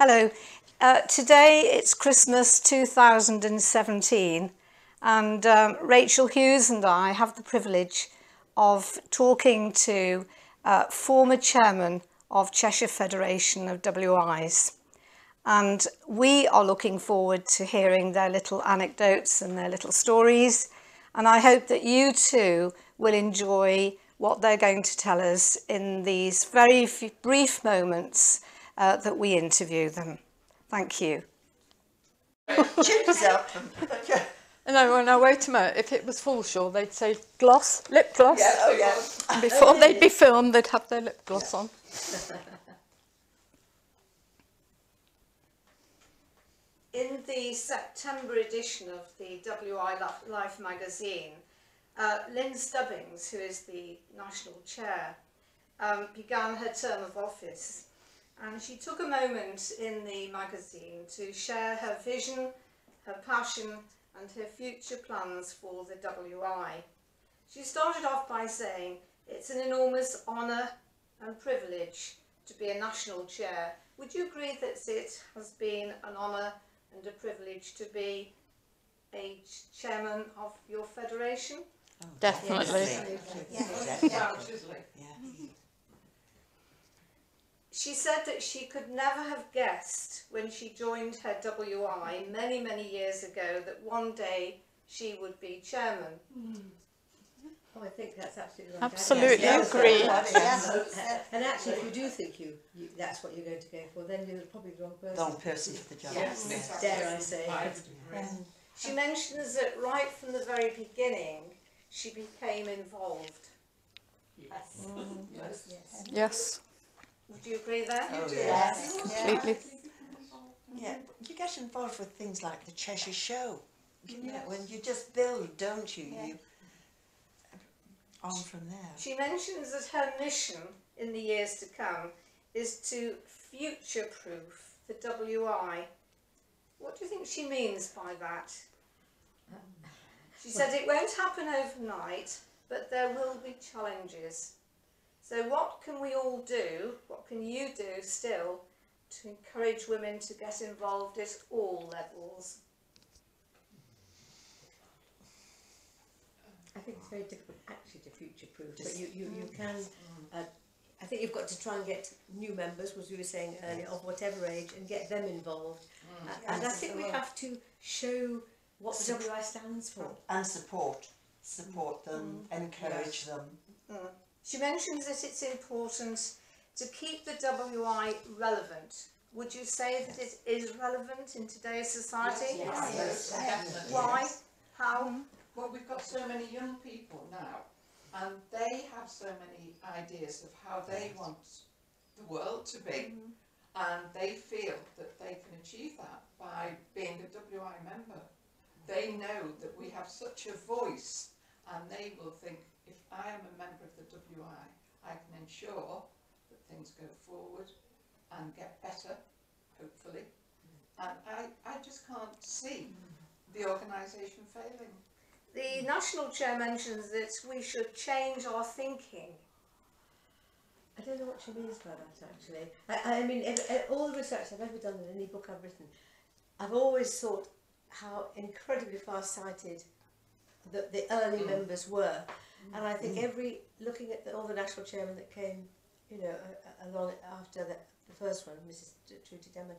Hello. Today it's Christmas 2017 and Rachel Hughes and I have the privilege of talking to former chairman of Cheshire Federation of WIs, and we are looking forward to hearing their little anecdotes and their little stories, and I hope that you too will enjoy what they're going to tell us in these very brief moments that we interview them. Thank you. Cheers up. No, wait a minute. If it was full show, they'd say gloss, lip gloss. Yeah, oh yeah. And before they'd be filmed, they'd have their lip gloss on. In the September edition of the WI Life magazine, Lynnes Stubbings, who is the national chair, began her term of office, and she took a moment in the magazine to share her vision, her passion and her future plans for the WI. She started off by saying, "It's an enormous honour and privilege to be a national chair." Would you agree that it has been an honour and a privilege to be a chairman of your federation? Oh, definitely. She said that she could never have guessed when she joined her WI many, many years ago that one day she would be chairman. Oh, I think that's absolutely right. Absolutely agree. And actually, if you do think that's what you're going to go for, then you're probably the wrong person. Wrong person for the job. Yes. Dare I say. She mentions that right from the very beginning, she became involved. Yes. Yes. Would you agree there? Oh, yes. Completely. Yeah, you get involved with things like the Cheshire Show. You know, when you just build, don't you? You on from there. She mentions that her mission in the years to come is to future-proof the WI. What do you think she means by that? She said it won't happen overnight, but there will be challenges. So what can we all do, what can you do still, to encourage women to get involved at all levels? I think it's very difficult actually to future-proof, but you can, I think you've got to try and get new members, as we were saying earlier, of whatever age, and get them involved. And I think we have to show what the WI stands for. And support them, encourage them. She mentions that it's important to keep the WI relevant. Would you say that it is relevant in today's society? Yes, definitely. Why? How? Well, we've got so many young people now, and they have so many ideas of how they want the world to be, and they feel that they can achieve that by being a WI member. They know that we have such a voice, and they will think, if I am a member of the WI, I can ensure that things go forward and get better, hopefully. And I just can't see the organisation failing. The national chair mentions that we should change our thinking. I don't know what she means by that actually. I mean, all the research I've ever done in any book I've written, I've always thought how incredibly far-sighted the early members were. And I think looking at all the national chairmen that came, you know, along after the first one, Mrs. Trudy Demon,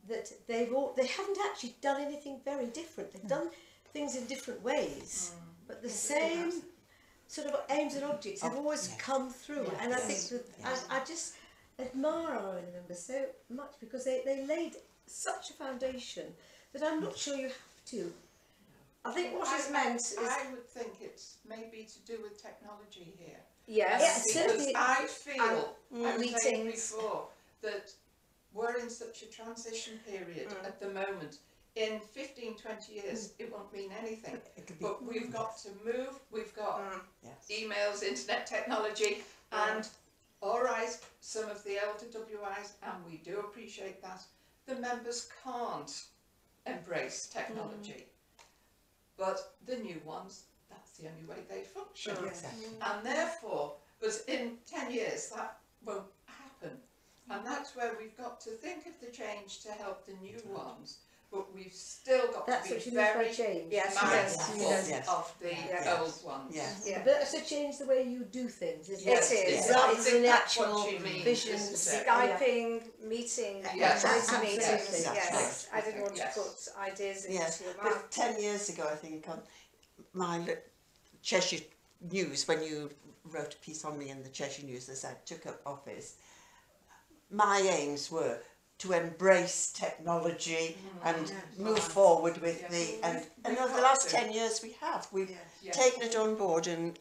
that they haven't actually done anything very different. They've done things in different ways, but the same sort of aims and objects have always come through. And I think that I just admire our early members so much because they laid such a foundation that I'm not sure you have to. I think what is meant is... I would think it's maybe to do with technology here. Yes. Because I feel, I was saying meetings. before, that we're in such a transition period at the moment. In 15, 20 years, it won't mean anything. But we've got to move, we've got emails, internet technology, and all right, some of the elder WIs, and we do appreciate that, the members can't embrace technology. But the new ones, that's the only way they function. Exactly. And therefore, but in 10 years, that won't happen. And that's where we've got to think of the change to help the new ones, but we've still got That's to what be she means by very change. Yes, mindful yes, yes. of the Yes. old ones. Yes. Yeah. But that's to change the way you do things, isn't It it? is. Yes. Rather I than think the that's what actual she means, visions. isn't it? Skyping, meeting, Yes. meetings, Yes. yes. I didn't want to Yes. put ideas into Yes, your mouth. but 10 years ago, I think, on Cheshire News, when you wrote a piece on me in the Cheshire News as I took up office, my aims were to embrace technology and move forward with and over the last 10 years we've Yes. taken it on board, and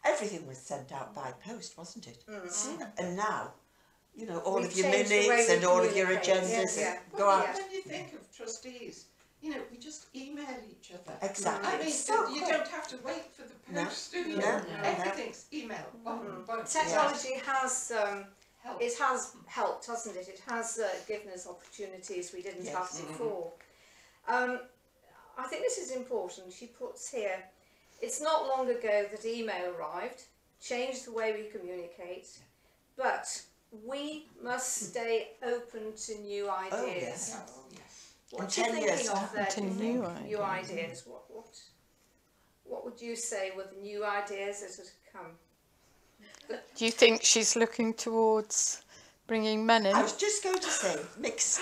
everything was sent out by post, wasn't it? And now, you know, all We've of your changed the way minutes we and all of your communicate. agendas Yeah. go Well, out. when you think of trustees, you know, we just email each other. Exactly. I mean, It's so you quick. don't have to wait for the No. post, do you? No. Everything's email. Boom, boom. Technology has Help. it has helped, hasn't it? It has given us opportunities we didn't have before. I think this is important. She puts here, it's not long ago that email arrived, changed the way we communicate, but we must stay open to new ideas. Oh, yes. Oh, yes. What In are you 10 thinking years' of there? To Do you new think? New ideas. ideas. What would you say were the new ideas that had come? Do you think she's looking towards bringing men in? I was just going to say mixed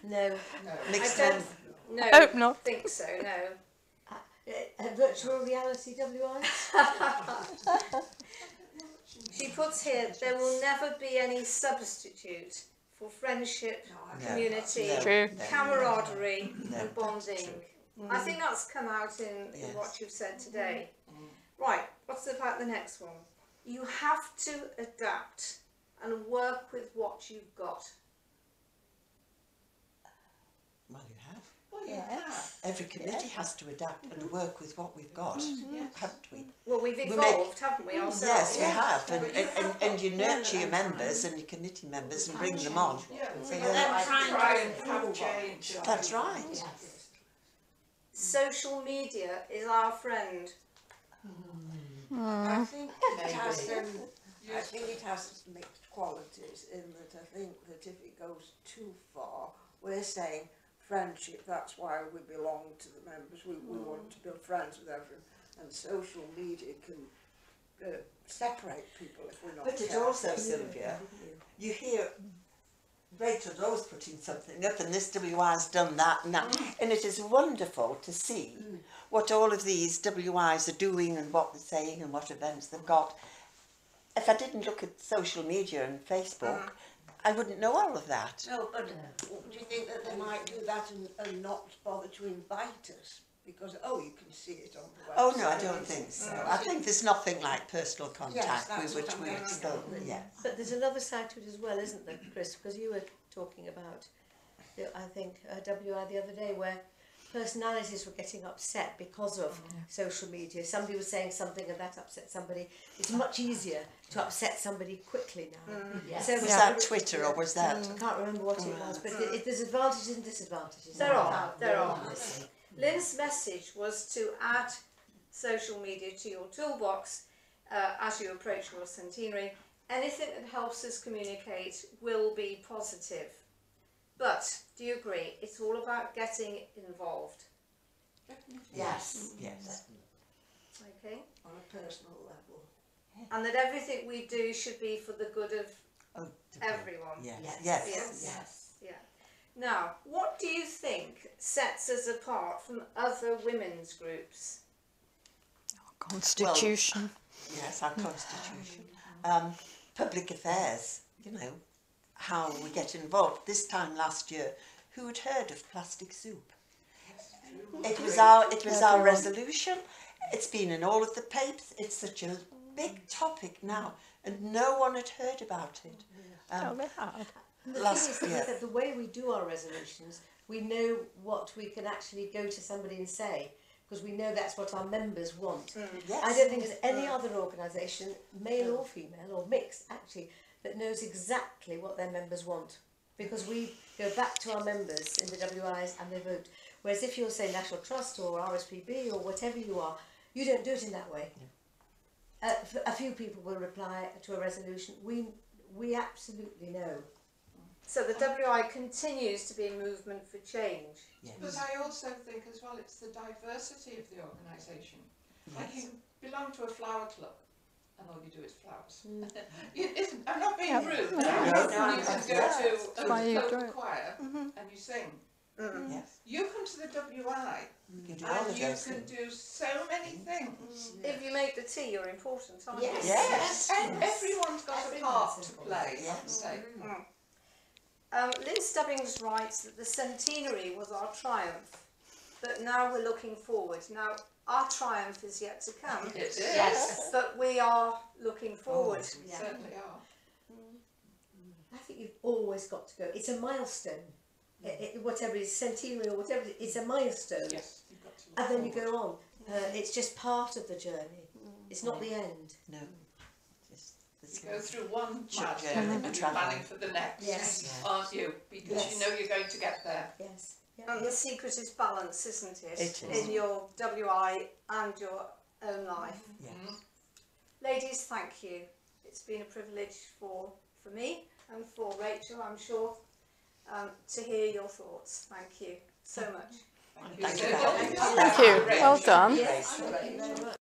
No. No. mixed I men. don't Hope not. think so, no. Virtual reality WI? She puts here, there will never be any substitute for friendship, No, community, no, True. no. camaraderie No, and bonding. I think that's come out in Yes. what you've said today. Right, what's about the next one? You have to adapt and work with what you've got. Well, you have. Well, you have. Every committee has to adapt and work with what we've got, haven't we? Well, we've We evolved, haven't we, ourselves? Yes, we have, But and you nurture your members and your committee members and bring them on. Yeah, So we they're like- try and have change. That's right. Social media is our friend. I think it has Maybe. I think it has mixed qualities in that I think that if it goes too far, we're saying friendship, that's why we belong to the members, we want to build friends with everyone, and social media can separate people if we're not But it careful. also, Sylvia, you hear Rachel's always putting something up, and this WI's done that and that, and it is wonderful to see what all of these WIs are doing and what they're saying and what events they've got. If I didn't look at social media and Facebook, I wouldn't know all of that. No, but do you think that they might do that and not bother to invite us? Because, you can see it on the website. Oh no, I don't think so. I think there's nothing like personal contact that's with which what I'm we getting still, at. yeah. But there's another side to it as well, isn't there, Chris? Because you were talking about, I think, WI the other day, where personalities were getting upset because of social media. Somebody was saying something and that upset somebody. It's much easier to upset somebody quickly now. So Was that Twitter or was that? I can't remember what it was, but there's advantages and disadvantages. There are. Lynn's message was to add social media to your toolbox as you approach your centenary. Anything that helps us communicate will be positive. But do you agree? It's all about getting involved. Yes, yes. Okay? On a personal level. And that everything we do should be for the good of Oh, everyone. yes, Yes. yes, Yes. yes. Yeah. Now, what do you think sets us apart from other women's groups? Constitution. Yes, our constitution. Public affairs, you know, how we get involved. This time last year, who had heard of plastic soup? It was our resolution. It's been in all of the papers. It's such a big topic now, and no one had heard about it. Oh, they had. And the Last thing is year. that the way we do our resolutions, we know what we can actually go to somebody and say, because we know that's what our members want. Yes. I don't think there's any other organisation, male or female, or mixed actually, that knows exactly what their members want. Because we go back to our members in the WIs and they vote. Whereas if you're, say, National Trust or RSPB or whatever you are, you don't do it in that way. A few people will reply to a resolution. We absolutely know So the WI continues to be a movement for change. Yes. But I also think as well it's the diversity of the organisation. Like you belong to a flower club and all you do is flowers. I'm not being rude. No, You can go to why a you do local it. choir and you sing. Yes. You come to the WI You can do all and of you those can things. do so many things. If you make the tea, you're important, aren't Yes. you? Yes. And everyone's got a part Everyone's to important. play, I would Yes. say. Lynn Stubbings writes that the centenary was our triumph, but now we're looking forward. Now, our triumph is yet to come, It is. Yes. but we are looking forward. We certainly are. I think you've always got to go. It's a milestone. Whatever it is, centenary or whatever, it's a milestone. Yes, you've got to look And then you forward. go on. It's just part of the journey. It's not the end. No. Just You go through one Sure, milestone yeah, and you're travel. planning for the next, Yes. aren't you? Because Yes. you know you're going to get there. Yes. And the secret is balance, isn't it? It is. In your WI and your own life. Yes. Ladies, thank you. It's been a privilege for me and for Rachel, I'm sure, to hear your thoughts. Thank you so much. Thank you. Thank you. So much. Thank you. Well done. Yes. Thank you very much.